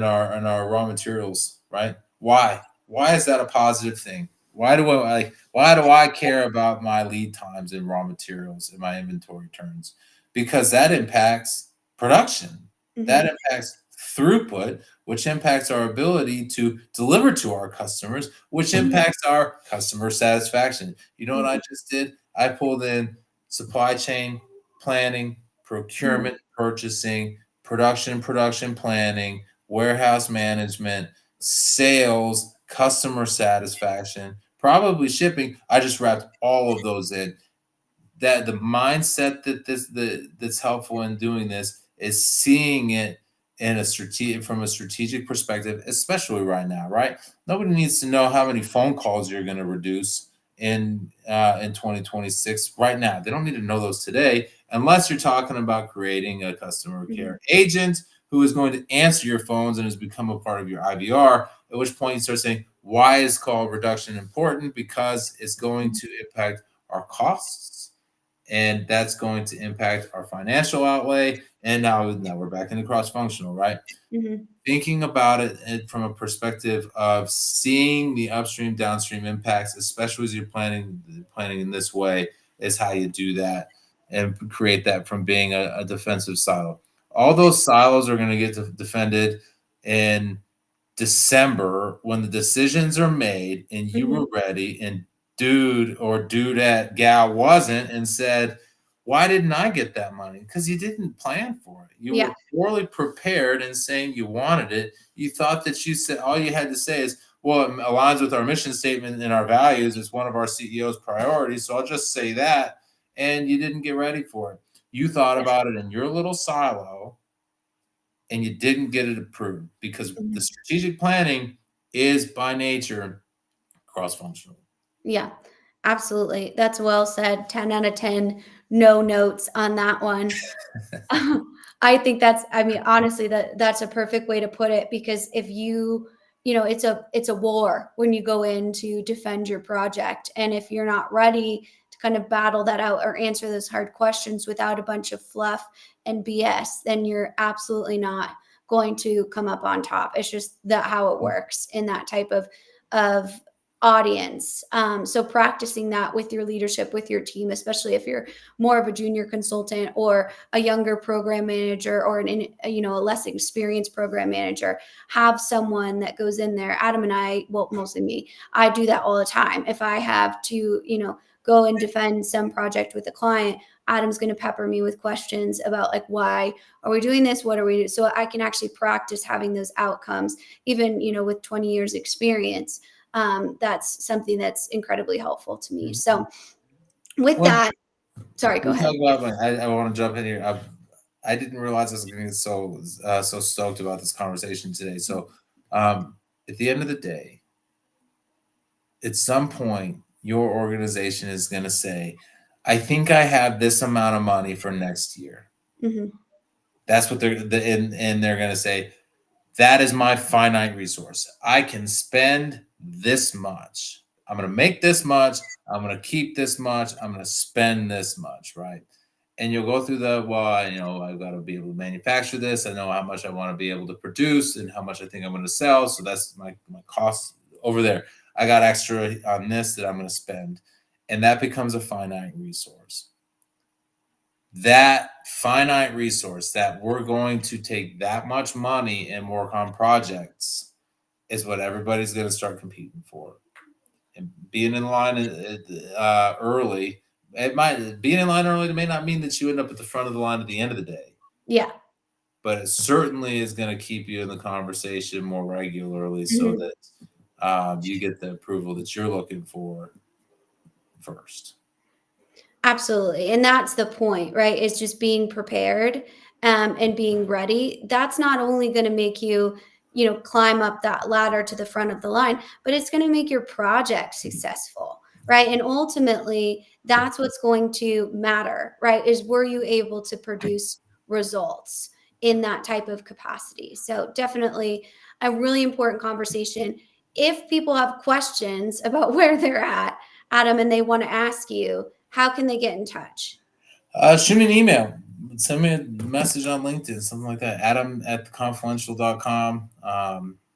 our raw materials, right? Why is that a positive thing? Why do I care about my lead times in raw materials and my inventory turns? Because that impacts production. That Mhm, impacts throughput, which impacts our ability to deliver to our customers, which mhm, impacts our customer satisfaction. You know what I mhm, just did? I pulled in supply chain planning, mhm, procurement, purchasing, production planning, warehouse management, sales, customer satisfaction, probably shipping. I just wrapped all of those in. That the mindset that's helpful in doing this is seeing it in a strategic from a strategic perspective, especially right now, right? Nobody needs to know how many phone calls you're going to reduce in 2026 right now. They don't need to know those today unless you're talking about creating a customer mhm, care agent who is going to answer your phones and has become a part of your IVR, at which point you start saying, why is call reduction important? Because it's going mhm, to impact our costs, and that's going to impact our financial outlay. And now we're back into cross functional, right? mhm, Thinking about it from a perspective of seeing the upstream downstream impacts, especially as you're planning in this way, is how you do that and create that from being a defensive silo. All those silos are going to get defended in December when the decisions are made and you mhm. were ready and dudette gal wasn't and said, why didn't I get that money? Because you didn't plan for it. You Yeah. were poorly prepared in saying you wanted it. You thought that you said all you had to say is, well, it aligns with our mission statement and our values. It's one of our CEO's priorities. So I'll just say that. And you didn't get ready for it. You thought Yeah. about it in your little silo and you didn't get it approved, because the Mhm. strategic planning is by nature cross-functional. Yeah, absolutely. That's well said. 10 out of 10, no notes on that one. I think I mean, honestly, that's a perfect way to put it because if it's a war when you go in to defend your project. And if you're not ready to kind of battle that out or answer those hard questions without a bunch of fluff and BS, then you're absolutely not going to come up on top. It's just that how it works in that type of audience. So practicing that with your leadership, with your team, especially if you're more of a junior consultant or a younger program manager or a less experienced program manager, have someone that goes in there. Adam and I, well, mostly me, I do that all the time. If I have to go and defend some project with a client, Adam's going to pepper me with questions about like, why are we doing this, what are we doing, so I can actually practice having those outcomes even with 20 years experience. That's something that's incredibly helpful to me. So with Well, that, sorry, go we ahead. talk about, I want to jump in here. I didn't realize I was going to get so stoked about this conversation today. So, at the end of the day, at some point, your organization is going to say, "I think I have this amount of money for next year." Mhm. That's what and they're going to say, "That is my finite resource. I can spend this much. I'm going to make this much. I'm going to keep this much. I'm going to spend this much." Right? And you'll go through I've got to be able to manufacture this. I know how much I want to be able to produce and how much I think I'm going to sell. So that's my cost over there. I got extra on this that I'm going to spend. And that becomes a finite resource. That finite resource that we're going to take that much money and work on projects is what everybody's going to start competing for. And being in line early, being in line early may not mean that you end up at the front of the line at the end of the day, Yeah. but it certainly is going to keep you in the conversation more regularly, so Mhm. that you get the approval that you're looking for first. Absolutely. And that's the point, right? It's just being prepared and being ready. That's not only going to make you climb up that ladder to the front of the line, but it's going to make your project successful, right? And ultimately, that's what's going to matter, right? Is were you able to produce results in that type of capacity? So, definitely a really important conversation. If people have questions about where they're at, Adam, and they want to ask you, how can they get in touch? Shoot me an email. Send me a message on LinkedIn, something like that. Adam at theconfidential.com.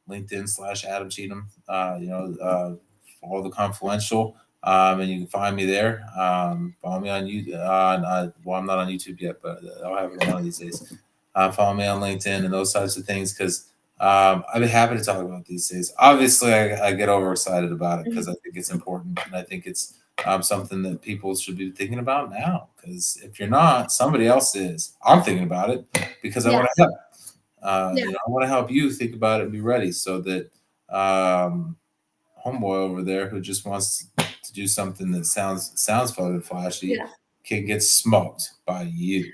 LinkedIn / Adam Cheatham. Follow the confidential. And you can find me there. Follow me on YouTube. Well, I'm not on YouTube yet, but I'll have it one of these days. Follow me on LinkedIn and those types of things, because I've been happy to talk about these days. Obviously, I get overexcited about it because I think it's important, and I think it's something that people should be thinking about now. Because if you're not, somebody else is. I'm thinking about it because I Yeah, want to help. yeah, I want to help you think about it and be ready, so that homeboy over there who just wants to do something that sounds fun and flashy yeah. can get smoked by you.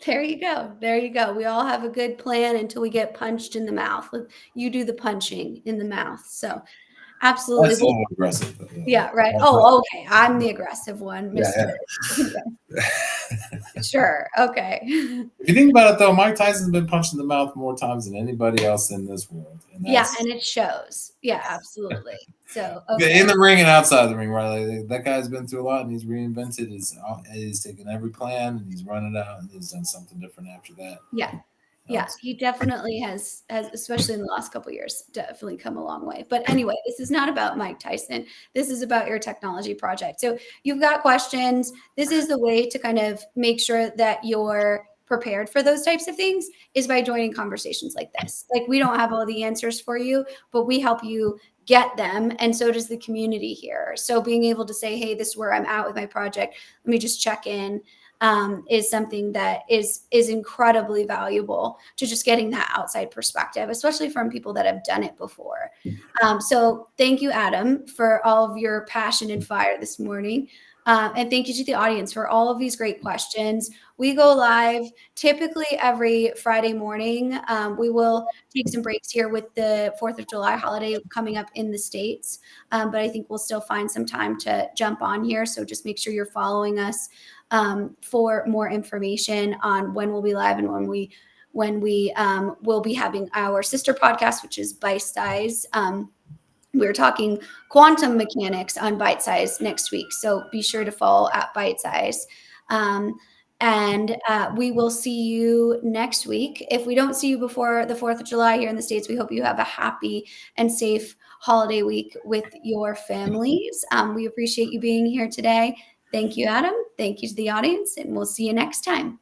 There you go. There you go. We all have a good plan until we get punched in the mouth. You do the punching in the mouth. So, absolutely. That's a Well, little aggressive, but yeah, right. Oh, okay. I'm the aggressive one, Mister. yeah, yeah. Sure. Okay. If you think about it, though, Mike Tyson's been punched in the mouth more times than anybody else in this world, and Yeah, that's and it shows. Yeah, absolutely. So, in okay. the ring and outside the ring. Right, like, that guy's been through a lot, and he's reinvented he's taken every plan and he's run it out, and he's done something different after that. Yeah. You know, Yeah, he definitely has, especially in the last couple of years, definitely come a long way. But anyway, this is not about Mike Tyson. This is about your technology project. So you've got questions. This is the way to kind of make sure that you're prepared for those types of things is by joining conversations like this. Like we don't have all the answers for you, but we help you get them. And so does the community here. So being able to say, hey, this is where I'm at with my project. Let me just check in, is something that is incredibly valuable to just getting that outside perspective, especially from people that have done it before. So thank you, Adam, for all of your passion and fire this morning. And thank you to the audience for all of these great questions. We go live typically every Friday morning. We will take some breaks here with the 4th of July holiday coming up in the States. But I think we'll still find some time to jump on here. So just make sure you're following us for more information on when we'll be live and when we will be having our sister podcast, which is Bite Size. We're talking quantum mechanics on Bite Size next week. So be sure to follow at Bite Size. And we will see you next week. If we don't see you before the 4th of July here in the States, we hope you have a happy and safe holiday week with your families. We appreciate you being here today. Thank you, Adam. Thank you to the audience, and we'll see you next time.